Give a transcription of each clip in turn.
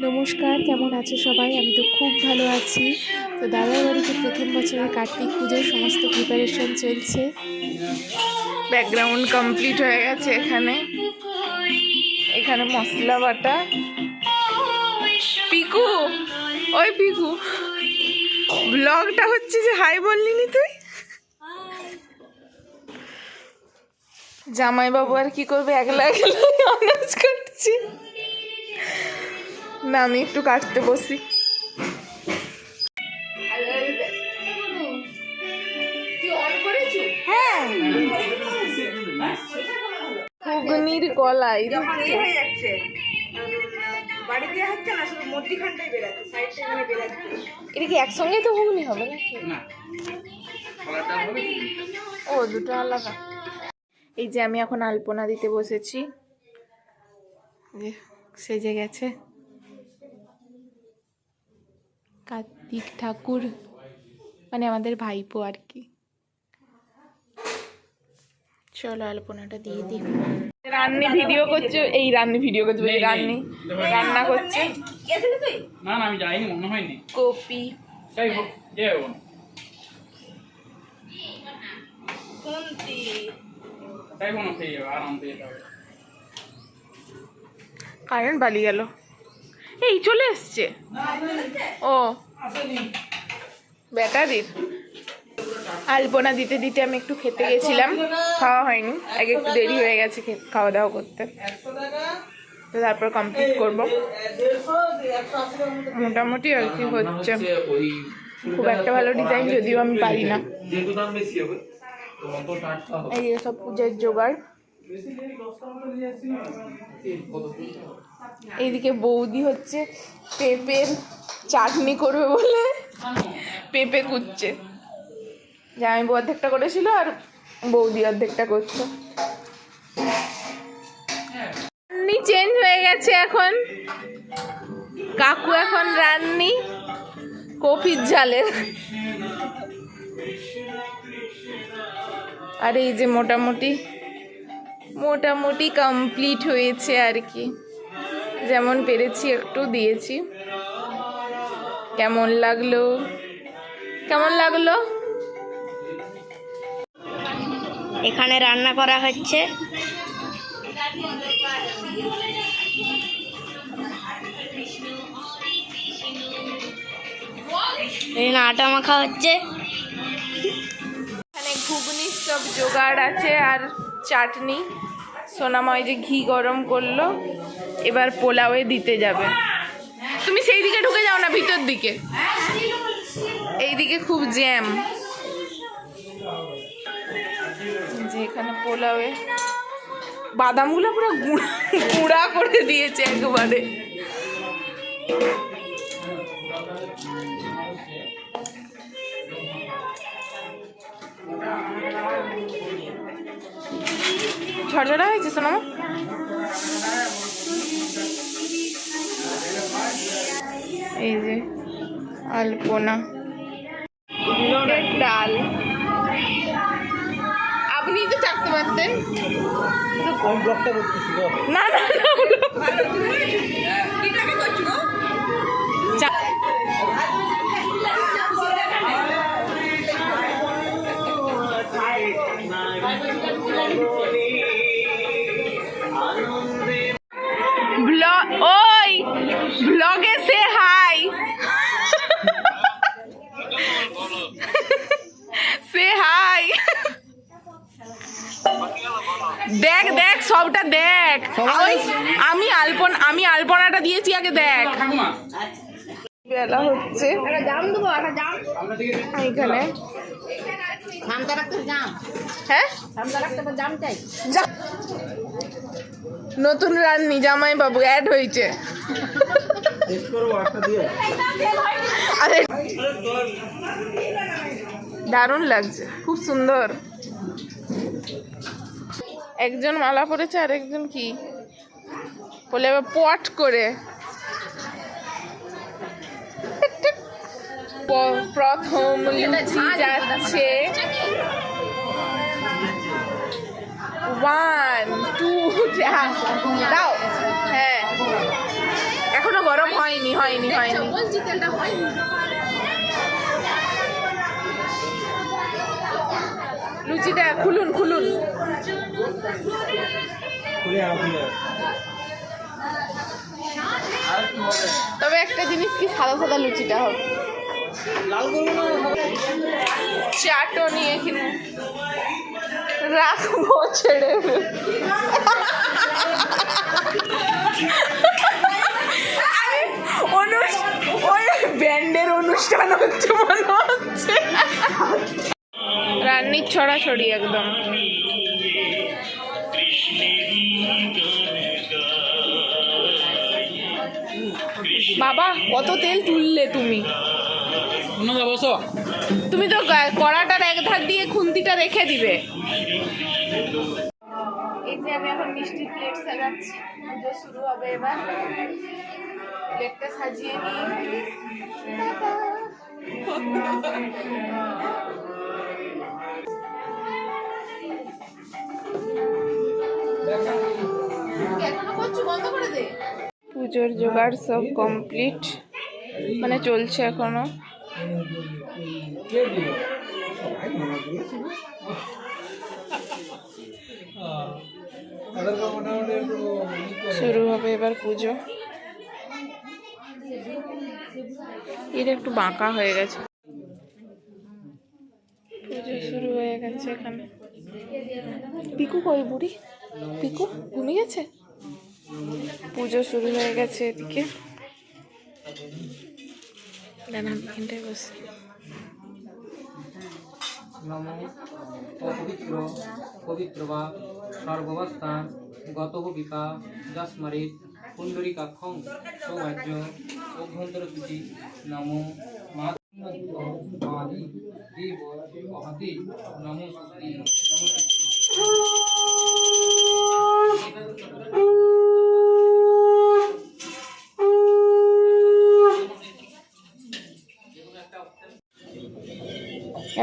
নমস্কার, কেমন আছো সবাই? আমি তো খুব ভালো আছি। তো দাদার বাড়িতে প্রথম বছরের কার্তিক পুজোর সমস্ত প্রিপারেশন চলছে। ব্যাকগ্রাউন্ড কমপ্লিট হয়ে গেছে। এখানে মশলা বাটা। পিকু, ওই পিকু, ব্লগটা হচ্ছে যে হাই বললি নি তুই? জামাইবাবু আর কি করবে, একলা একলা অনাজ কাটছি না, আমি একটু কাটতে বসি। হ্যাঁ, ঘুগনির কলাই এটা কি একসঙ্গে তো ঘুগনি হবে নাকি? ও, দুটো আলাদা। এই যে আমি এখন আলপনা দিতে বসেছি, সেজে গেছে কার্তিক ঠাকুর, মানে আমাদের ভাইপো আর কি। চলো আলপনাটা দিয়ে দিই। রান্নি ভিডিও করছে, এই রান্নি ভিডিও করছে, রান্নি রান্না করছে। না না, আমি যাইনি, মনে হয়নি। কপি কারেন্ট পালিয়ে গেল। এই চলে এসছে। ও ব্যাটারির। আলপনা দিতে দিতে আমি একটু খেতে গেছিলাম, খাওয়া হয়নি, আগে একটু দেরি হয়ে গেছে খাওয়া দাওয়া করতে। তো তারপর কমপ্লিট করব। মোটামুটি আর কি হচ্ছে, খুব একটা ভালো ডিজাইন যদিও আমি পারি না। এই সব পূজার জোগাড়। এইদিকে বৌদি হচ্ছে পেঁপের চাটনি করবে বলে পেঁপে কুচ্ছে। জামাইবু অর্ধেকটা করেছিল আর বৌদি অর্ধেকটা করছে। রান্নি চেঞ্জ হয়ে গেছে এখন, কাকু এখন রান্নি কপির ঝালের। আর এই যে মোটামুটি কমপ্লিট হয়েছে আর কি, যেমন পেরেছি একটু দিয়েছি। কেমন লাগলো? এখানে রান্না করা হচ্ছে। এখানে আটা মাখা হচ্ছে। এখানে ঘুগনির সব জোগাড় আছে আর চাটনি। সোনাময় যে ঘি গরম করলো, এবার পোলাওয়ে দিতে যাবে। তুমি সেই দিকে ঢুকে যাও না, ভিতর দিকে। এইদিকে খুব জ্যাম। যে এখানে পোলাওয়ে বাদামগুলো পুরো গুঁড়া করে দিয়েছে একবারে। ঝরঝরা হয়েছে শোনো। এই যে আলপনা, ডাল। আপনি তো চাপতে পারতেন। না না ওই ব্লগে সে হাই, সে হাই। দেখ দেখ সবটা দেখ। আমি আলপনাটা দিয়েছি, আগে দেখ। বেলা হচ্ছে এখানে। হ্যাঁ, নতুন রান্নি জামাই বাবু অ্যাড হয়েছে। আরে দারুণ লাগছে, খুব সুন্দর। একজন মালা পরেছে আর একজন কি বলে পট করে। প্রথম লুচি যাচ্ছে। 1 2 দাও। হ্যাঁ, এখনো গরম হয়নি হয়নি হয়নি লুচিটা খুলুন খুলুন তবে একটা জিনিস কি সাদা সাদা লুচিটা হবে চাটনি এখানে রাখবো ছেড়ে ওই ব্যান্ডের অনুষ্ঠান হচ্ছে মনে হচ্ছে রান্নির ছড়াছড়ি একদম বাবা কত তেল তুললে তুমি বসো তুমি তো কড়াটার এক ধার দিয়ে খুন্তিটা রেখে দিবে এই যে আমি এখন মিষ্টি প্লেট সাজাচ্ছি পুজো শুরু হবে এবার প্লেটটা সাজিয়ে নিই এখনো করছো বন্ধ করে দে পুজোর জোগাড় সব কমপ্লিট মানে চলছে এখনো শুরু হবে এবার পুজো এটা একটু বাঁকা হয়ে গেছে পুজো শুরু হয়ে গেছে এখানে পিকু কই বুড়ি পিকু ঘুমিয়ে গেছে পুজো শুরু হয়ে গেছে এদিকে দাঁড়ান এখানটায় বসে নমো অপবিত্র পবিত্র বা সর্বাবস্থান গত বিকা যস্মরিত পুণ্ডরীকাক্ষং সৌভাগ্য অভ্যন্তর সূচি নমো মাদি দেব মহাতি নমো স্বস্তি নমো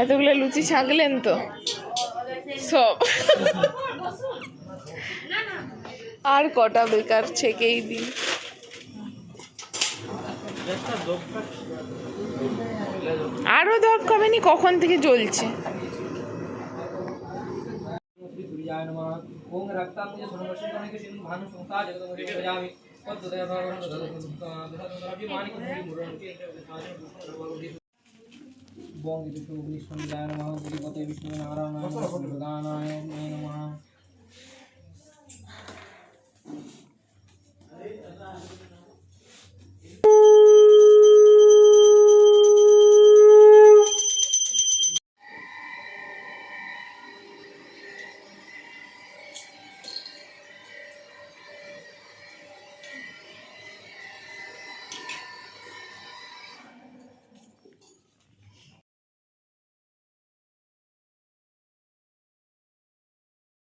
এতগুলো লুচি ছাগলেন তো সব আর কটা বেকার ছেকেই দিন আরো ধপ কমেনি কখন থেকে জ্বলছে सूर्याय नमः ओम रक्तांगे सर्वशक्तिमाने सिंधु भानु संसा जगदम्बे प्रजामि तद्दया भगवान् दधति मानिक मुरन के बंग विष्णु विष्णुजाय नमः श्रीपते विष्णु नारायणाय नमः